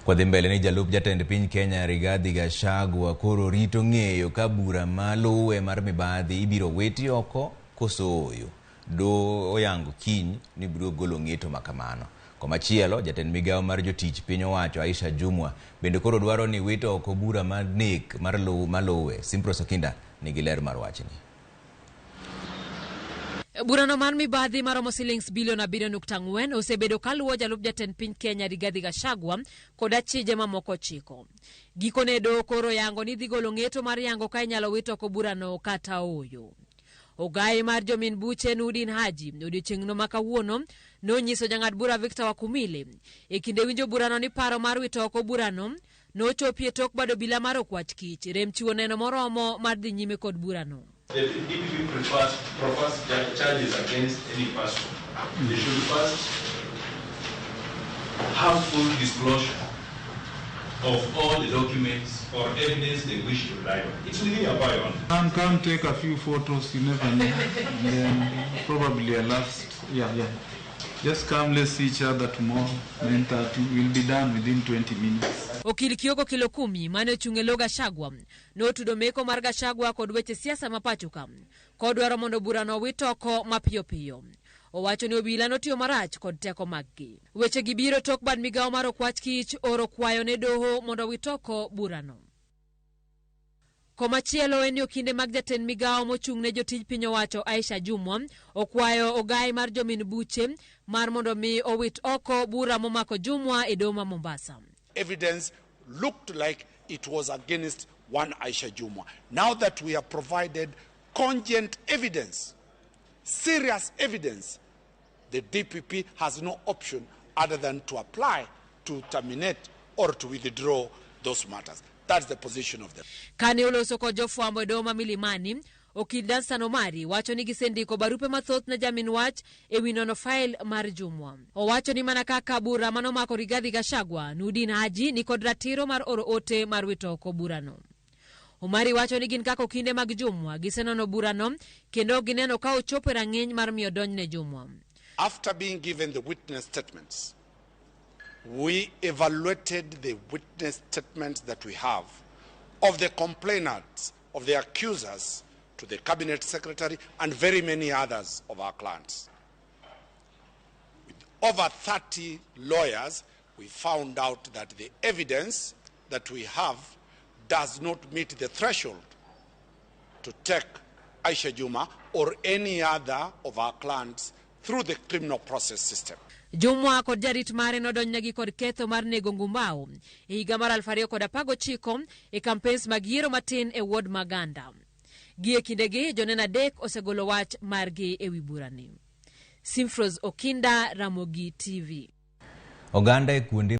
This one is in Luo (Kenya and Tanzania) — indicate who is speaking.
Speaker 1: Kwa dhi mbele ni jalup jatend piny Kenya Rigathi Gachagua koro rito ng'eyo ka bura maluwe mar mibadhi ibiro weti oko koso oyo. Do oyango kiny ni biro golo ng'eto makamano. Komachielo jatend migawo mar jotich piny owacho Aisha Jumwa bende koro dwaro ni wito oko bura mar nek mar maluwe. Simpros Okinda nigi ler mar wachni.
Speaker 2: Burano mar mibadhi maromo shillings bilion 7.4 osebedo kaluwo jalup jatend piny Kenya Rigathi Gachagua kod achije mamoko chiko. Gikone do koro yango ni dhi golo ng'eto mar yango ka inyalo wito oko burano kata oyo. Ogai mar jomin buche Nudin Haji odiochieng'no ma kawuono nonyiso jang'ad bura Victor Wakumile e kinde winjo burano ni paro mar wito oko burano nochopie tok bado bila mar okwach kich rem chiwo neno moromo mar dhi nyime kod burano.
Speaker 3: The DPP profers charges against any person. They should first have full disclosure of all the documents or evidence they wish to rely on. It's within your power.
Speaker 4: Come take a few photos, you never know. And then probably a last, Just come, let's see each other tomorrow. 9:30. We'll be done within 20 minutes.
Speaker 2: Okil Kioko kilo 10 mane ochung' e lo Gachagua notudo meko mar Gachagua kod weche siasa mapachoka kodwaro mondo burano wit oko mapiyo piyo. Owacho ni obila notiyo marach kod teko maggi. Weche gibiro tok bad migawo mar okwach kich oro kwayo ne doho mondo wit oko burano. Komachielo en okinde mag jatend migawo mochung' ne jotij piny owacho Aisha Jumwa okwayo ogai mar jomin buche mar mondo mi owit oko bura momako Jumwa e doma Mombasa.
Speaker 5: Evidence looked like it was against one Aisha Jumwa. Now that we have provided cogent evidence, serious evidence, the DPP has no option other than to apply to terminate or to withdraw those matters. That's the position of them.
Speaker 2: Kane oloso ko jofwambo e doma Milimani, okil Dansan Omari wacho ni gisendiko barupe mathoth na jamin wach e wi nono file mar Jumwa. Owacho ni mana kaka bura manomako Rigathi Gachagua, Nudin Haji ni kod ratiro mar oro ote mar wito oko burano. Omari wacho ni gin kaka okinde mag Jumwa gisenono burano kendo gineno ka ochopo rang'eny mar miyo donj ne Jumwa.
Speaker 5: After being given the witness statements, we evaluated the witness statements that we have of the complainants, of the accusers, to the cabinet secretary and very many others of our clients. With over 30 lawyers, we found out that the evidence that we have does not meet the threshold to take Aisha Jumwa or any other of our clients through the criminal process system.
Speaker 2: Jumwa kod jarit mare nodonjnegi kod ketho mar nego ngumbao e higa mar 2019 e campaigns mag yiero matin e ward Maganda. Gie kindegi jonena adek osegolo wach margi e wi burani. Simpros Okinda, Ramogi TV.
Speaker 1: Oganda e kuonde